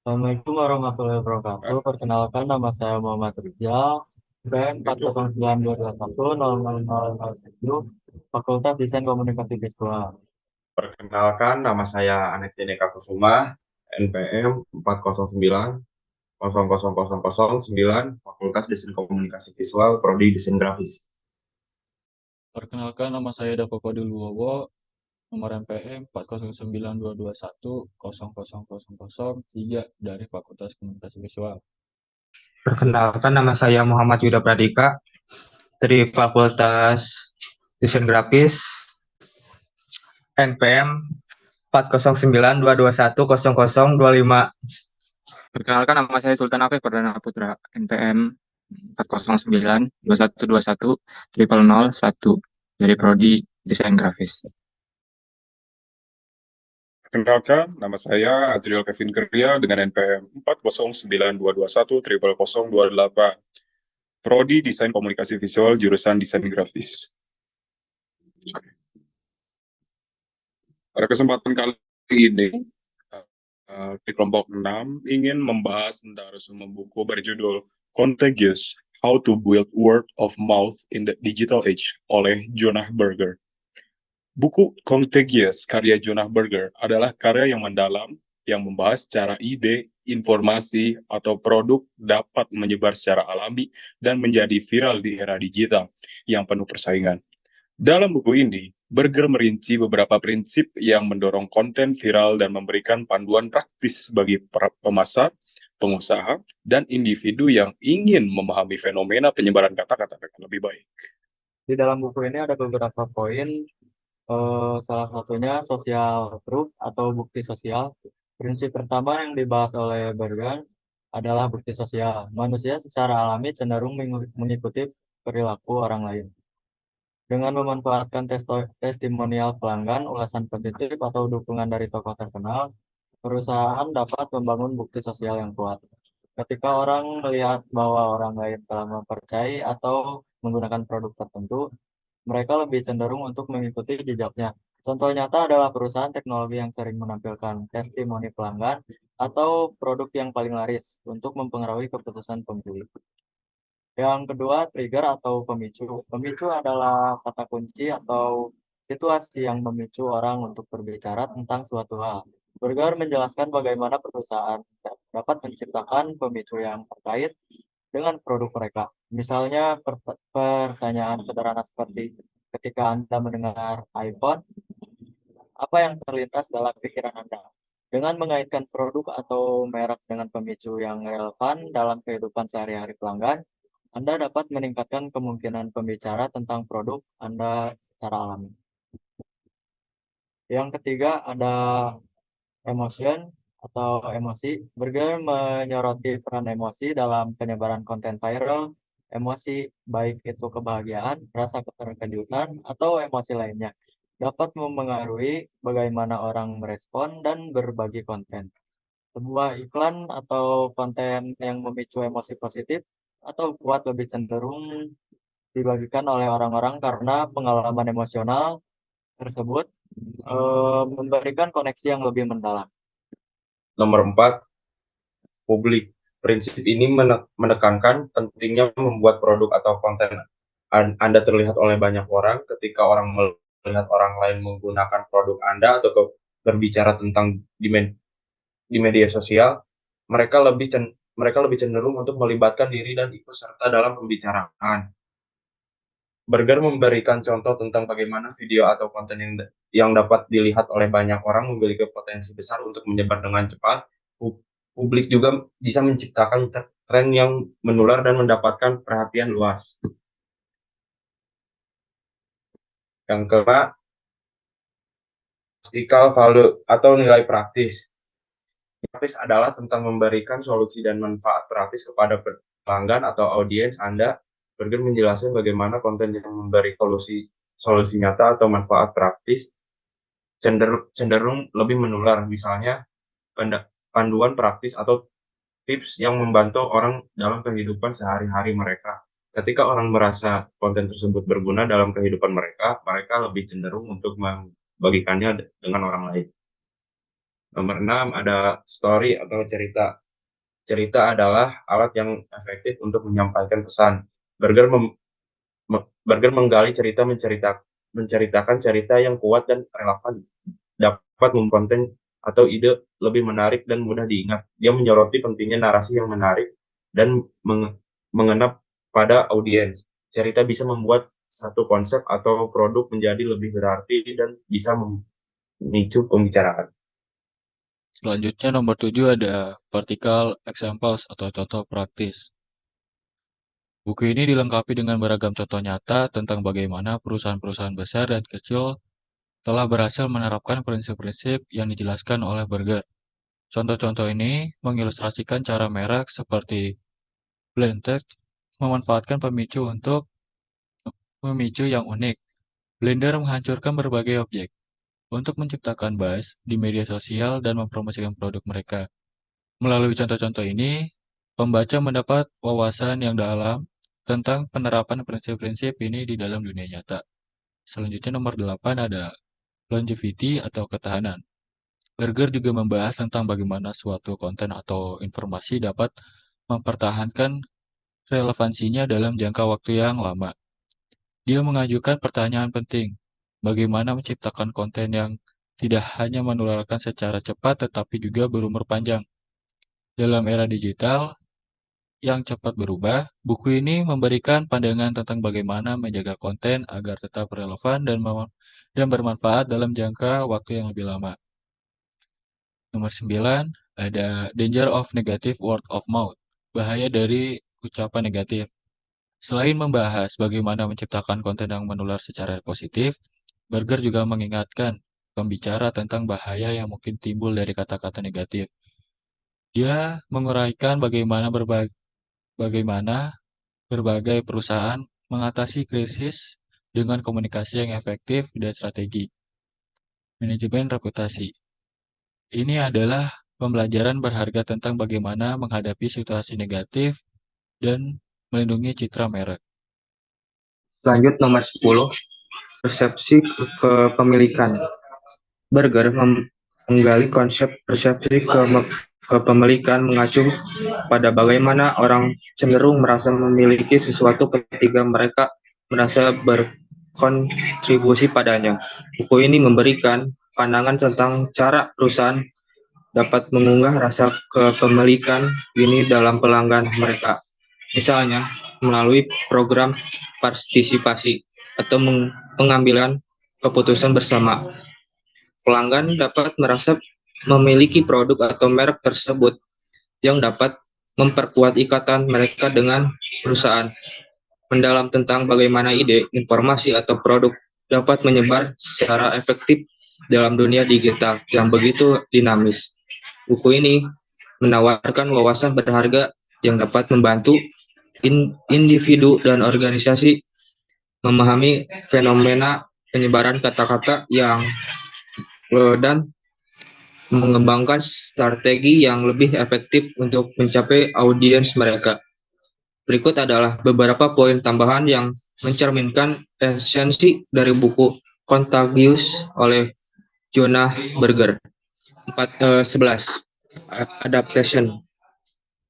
Assalamualaikum warahmatullahi wabarakatuh. Perkenalkan nama saya Muhammad Rizal, BM Itu 4092210, Fakultas Desain Komunikasi Visual. perkenalkan nama saya Anetine Kusuma, NPM 409 Fakultas Desain Komunikasi Visual, Prodi Desain Grafis. Perkenalkan, nama saya Davo Paduluwowo, nomor MPM 40922100003 dari Fakultas Komunikasi Visual. Perkenalkan, nama saya Muhammad Yuda Pradika dari Fakultas Desain Grafis, NPM 40922100025. Perkenalkan, nama saya Sultan Afif Perdana Putra, NPM 40921210001 dari Prodi Desain Grafis. Perkenalkan, nama saya Azriel Kevin Kerja dengan NPM 40922210028, Prodi Desain Komunikasi Visual, jurusan Desain Grafis. Pada kesempatan kali ini, di kelompok 6 ingin membahas tentang resume buku berjudul Contagious: How to Build Word of Mouth in the Digital Age oleh Jonah Berger. Buku Contagious karya Jonah Berger adalah karya yang mendalam yang membahas cara ide, informasi, atau produk dapat menyebar secara alami dan menjadi viral di era digital yang penuh persaingan. Dalam buku ini, Berger merinci beberapa prinsip yang mendorong konten viral dan memberikan panduan praktis bagi para pemasar, pengusaha, dan individu yang ingin memahami fenomena penyebaran kata-kata dengan lebih baik. Di dalam buku ini ada beberapa poin, salah satunya social proof atau bukti sosial. Prinsip pertama yang dibahas oleh Berger adalah bukti sosial. Manusia secara alami cenderung mengikuti perilaku orang lain. Dengan memanfaatkan testimonial pelanggan, ulasan positif, atau dukungan dari tokoh terkenal, perusahaan dapat membangun bukti sosial yang kuat. Ketika orang melihat bahwa orang lain telah mempercayai atau menggunakan produk tertentu, mereka lebih cenderung untuk mengikuti jejaknya. Contoh nyata adalah perusahaan teknologi yang sering menampilkan testimoni pelanggan atau produk yang paling laris untuk mempengaruhi keputusan pembeli. Yang kedua, trigger atau pemicu. Pemicu adalah kata kunci atau situasi yang memicu orang untuk berbicara tentang suatu hal. Berger menjelaskan bagaimana perusahaan dapat menciptakan pemicu yang terkait dengan produk mereka. Misalnya pertanyaan sederhana seperti ketika Anda mendengar iPhone, apa yang terlintas dalam pikiran Anda? Dengan mengaitkan produk atau merek dengan pemicu yang relevan dalam kehidupan sehari-hari pelanggan, Anda dapat meningkatkan kemungkinan pembicara tentang produk Anda secara alami. Yang ketiga ada emotion atau emosi. Berger menyoroti peran emosi dalam penyebaran konten viral. Emosi, baik itu kebahagiaan, rasa keterkejutan, atau emosi lainnya, dapat memengaruhi bagaimana orang merespon dan berbagi konten. Sebuah iklan atau konten yang memicu emosi positif atau kuat lebih cenderung dibagikan oleh orang-orang karena pengalaman emosional tersebut memberikan koneksi yang lebih mendalam. Nomor 4, publik. Prinsip ini menekankan pentingnya membuat produk atau konten Anda terlihat oleh banyak orang. Ketika orang melihat orang lain menggunakan produk Anda atau berbicara tentang di media sosial, mereka lebih cenderung untuk melibatkan diri dan ikut serta dalam pembicaraan. Berger memberikan contoh tentang bagaimana video atau konten yang dapat dilihat oleh banyak orang memiliki potensi besar untuk menyebar dengan cepat. Publik juga bisa menciptakan tren yang menular dan mendapatkan perhatian luas. Yang kelima, practical value atau nilai praktis. Praktis adalah tentang memberikan solusi dan manfaat praktis kepada pelanggan atau audiens Anda. Berger menjelaskan bagaimana konten yang memberi solusi nyata atau manfaat praktis cenderung lebih menular. Misalnya, panduan praktis atau tips yang membantu orang dalam kehidupan sehari-hari mereka. Ketika orang merasa konten tersebut berguna dalam kehidupan mereka, mereka lebih cenderung untuk membagikannya dengan orang lain. Nomor 6 ada story atau cerita. Cerita adalah alat yang efektif untuk menyampaikan pesan. Burger menggali cerita, menceritakan cerita yang kuat dan relevan, dapat memkonten atau ide lebih menarik dan mudah diingat. Dia menyoroti pentingnya narasi yang menarik dan mengena pada audiens. Cerita bisa membuat satu konsep atau produk menjadi lebih berarti dan bisa memicu pembicaraan. Selanjutnya nomor 7 ada practical examples atau contoh praktis. Buku ini dilengkapi dengan beragam contoh nyata tentang bagaimana perusahaan-perusahaan besar dan kecil telah berhasil menerapkan prinsip-prinsip yang dijelaskan oleh Burger. Contoh-contoh ini mengilustrasikan cara merek seperti Blender memanfaatkan pemicu yang unik. Blender menghancurkan berbagai objek untuk menciptakan buzz di media sosial dan mempromosikan produk mereka. Melalui contoh-contoh ini, pembaca mendapat wawasan yang dalam tentang penerapan prinsip-prinsip ini di dalam dunia nyata. Selanjutnya nomor 8 ada longevity atau ketahanan. Burger juga membahas tentang bagaimana suatu konten atau informasi dapat mempertahankan relevansinya dalam jangka waktu yang lama. Dia mengajukan pertanyaan penting, bagaimana menciptakan konten yang tidak hanya menularkan secara cepat tetapi juga berumur panjang. Dalam era digital yang cepat berubah, buku ini memberikan pandangan tentang bagaimana menjaga konten agar tetap relevan dan bermanfaat dalam jangka waktu yang lebih lama. Nomor 9, ada danger of negative word of mouth, bahaya dari ucapan negatif. Selain membahas bagaimana menciptakan konten yang menular secara positif, Burger juga mengingatkan pembicara tentang bahaya yang mungkin timbul dari kata-kata negatif. Dia menguraikan bagaimana berbagai perusahaan mengatasi krisis dengan komunikasi yang efektif dan strategi. Manajemen reputasi. Ini adalah pembelajaran berharga tentang bagaimana menghadapi situasi negatif dan melindungi citra merek. Lanjut nomor 10, persepsi kepemilikan. Burger menggali konsep persepsi kepemilikan mengacu pada bagaimana orang cenderung merasa memiliki sesuatu ketika mereka merasa berkontribusi padanya. Buku ini memberikan pandangan tentang cara perusahaan dapat mengunggah rasa kepemilikan ini dalam pelanggan mereka. Misalnya, melalui program partisipasi atau pengambilan keputusan bersama. Pelanggan dapat merasa memiliki produk atau merek tersebut yang dapat memperkuat ikatan mereka dengan perusahaan. Mendalam tentang bagaimana ide, informasi, atau produk dapat menyebar secara efektif dalam dunia digital yang begitu dinamis. Buku ini menawarkan wawasan berharga yang dapat membantu individu dan organisasi memahami fenomena penyebaran kata-kata dan mengembangkan strategi yang lebih efektif untuk mencapai audiens mereka. Berikut adalah beberapa poin tambahan yang mencerminkan esensi dari buku Contagious oleh Jonah Burger. 11. Adaptation.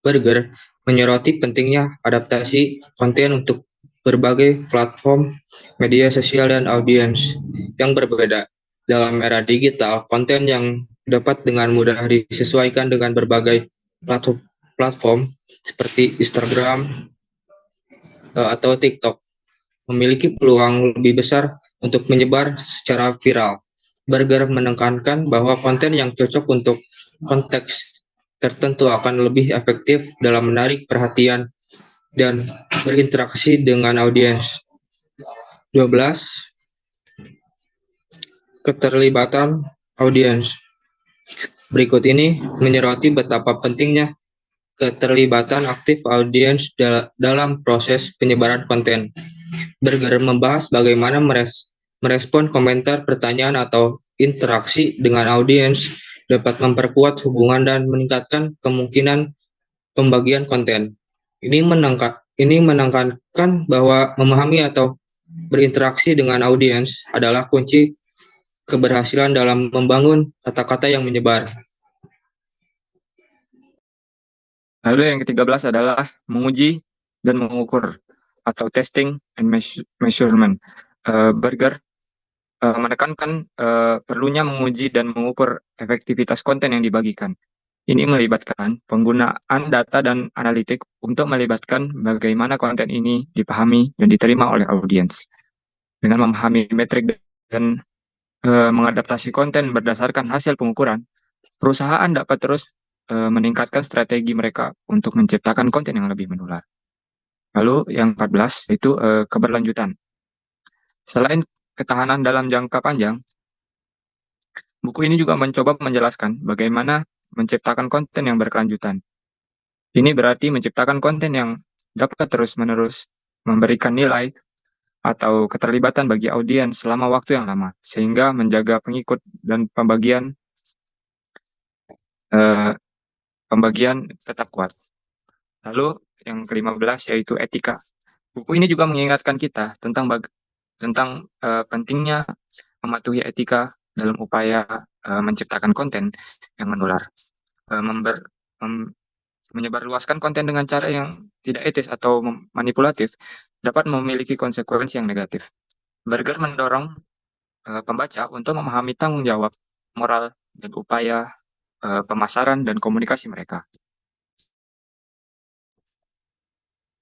Burger menyoroti pentingnya adaptasi konten untuk berbagai platform media sosial dan audiens yang berbeda. Dalam era digital, konten yang dapat dengan mudah disesuaikan dengan berbagai platform seperti Instagram atau TikTok memiliki peluang lebih besar untuk menyebar secara viral. Burger menekankan bahwa konten yang cocok untuk konteks tertentu akan lebih efektif dalam menarik perhatian dan berinteraksi dengan audiens. 12. Keterlibatan audiens. Berikut ini menyoroti betapa pentingnya keterlibatan aktif audiens dalam proses penyebaran konten. Burger membahas bagaimana merespon komentar, pertanyaan, atau interaksi dengan audiens dapat memperkuat hubungan dan meningkatkan kemungkinan pembagian konten. Ini menekankan bahwa memahami atau berinteraksi dengan audiens adalah kunci keberhasilan dalam membangun kata-kata yang menyebar. Lalu yang ke-13 adalah menguji dan mengukur atau testing and measurement. Berger menekankan perlunya menguji dan mengukur efektivitas konten yang dibagikan. Ini melibatkan penggunaan data dan analitik untuk melibatkan bagaimana konten ini dipahami dan diterima oleh audiens. Dengan memahami metrik dan mengadaptasi konten berdasarkan hasil pengukuran, perusahaan dapat terus meningkatkan strategi mereka untuk menciptakan konten yang lebih menular. Lalu yang 14 itu keberlanjutan. Selain ketahanan dalam jangka panjang, buku ini juga mencoba menjelaskan bagaimana menciptakan konten yang berkelanjutan. Ini berarti menciptakan konten yang dapat terus-menerus memberikan nilai atau keterlibatan bagi audiens selama waktu yang lama, sehingga menjaga pengikut dan pembagian tetap kuat. Lalu yang ke-15 yaitu etika. Buku ini juga mengingatkan kita tentang pentingnya mematuhi etika dalam upaya menciptakan konten yang menular. Menyebarluaskan konten dengan cara yang tidak etis atau manipulatif dapat memiliki konsekuensi yang negatif. Berger mendorong pembaca untuk memahami tanggung jawab moral dan upaya pemasaran dan komunikasi mereka.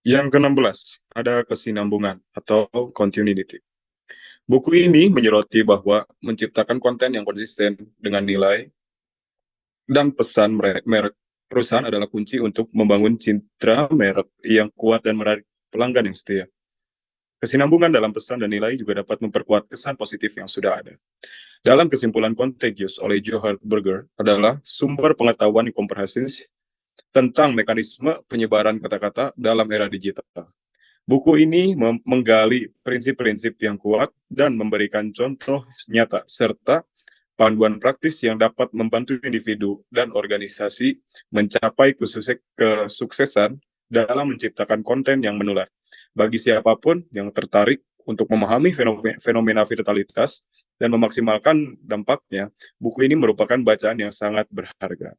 Yang ke-16, ada kesinambungan atau continuity. Buku ini menyoroti bahwa menciptakan konten yang konsisten dengan nilai dan pesan merek perusahaan adalah kunci untuk membangun citra merek yang kuat dan menarik pelanggan yang setia. Kesinambungan dalam pesan dan nilai juga dapat memperkuat kesan positif yang sudah ada. Dalam kesimpulan Contagious oleh Johann Berger adalah sumber pengetahuan yang komprehensif tentang mekanisme penyebaran kata-kata dalam era digital. Buku ini menggali prinsip-prinsip yang kuat dan memberikan contoh nyata serta panduan praktis yang dapat membantu individu dan organisasi mencapai kesuksesan dalam menciptakan konten yang menular. Bagi siapapun yang tertarik untuk memahami fenomena viralitas dan memaksimalkan dampaknya, buku ini merupakan bacaan yang sangat berharga.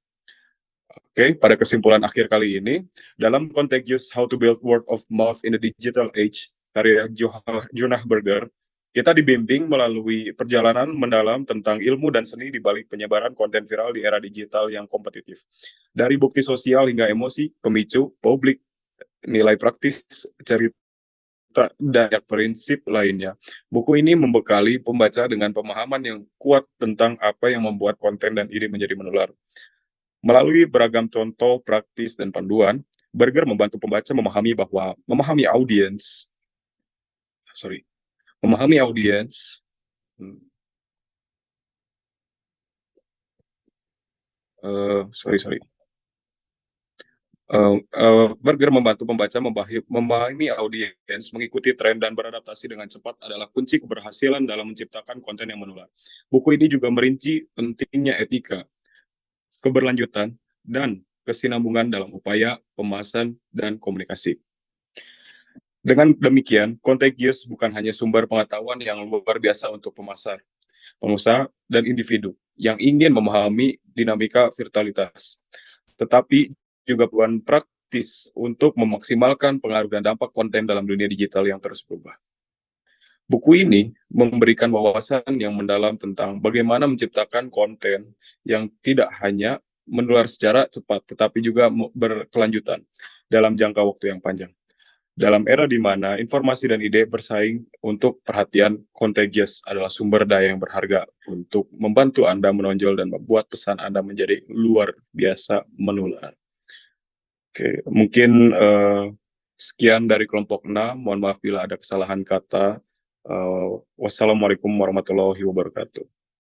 Oke, pada kesimpulan akhir kali ini, dalam Contagious How to Build Word of Mouth in the Digital Age, karya Johann Berger, kita dibimbing melalui perjalanan mendalam tentang ilmu dan seni di balik penyebaran konten viral di era digital yang kompetitif. Dari bukti sosial hingga emosi, pemicu, publik, nilai praktis, cerita, dan prinsip lainnya. Buku ini membekali pembaca dengan pemahaman yang kuat tentang apa yang membuat konten dan ide menjadi menular. Melalui beragam contoh, praktis, dan panduan, Berger membantu pembaca memahami audiens, Berger membantu pembaca memahami audiens, mengikuti tren, dan beradaptasi dengan cepat adalah kunci keberhasilan dalam menciptakan konten yang menular. Buku ini juga merinci pentingnya etika, keberlanjutan, dan kesinambungan dalam upaya pemasaran dan komunikasi. Dengan demikian, Contagious bukan hanya sumber pengetahuan yang luar biasa untuk pemasar, pengusaha, dan individu yang ingin memahami dinamika viralitas, tetapi juga bukan praktis untuk memaksimalkan pengaruh dan dampak konten dalam dunia digital yang terus berubah. Buku ini memberikan wawasan yang mendalam tentang bagaimana menciptakan konten yang tidak hanya menular secara cepat, tetapi juga berkelanjutan dalam jangka waktu yang panjang. Dalam era di mana informasi dan ide bersaing untuk perhatian, Contagious adalah sumber daya yang berharga untuk membantu Anda menonjol dan membuat pesan Anda menjadi luar biasa menular. Oke, mungkin sekian dari kelompok 6. Mohon maaf bila ada kesalahan kata. Wassalamualaikum warahmatullahi wabarakatuh.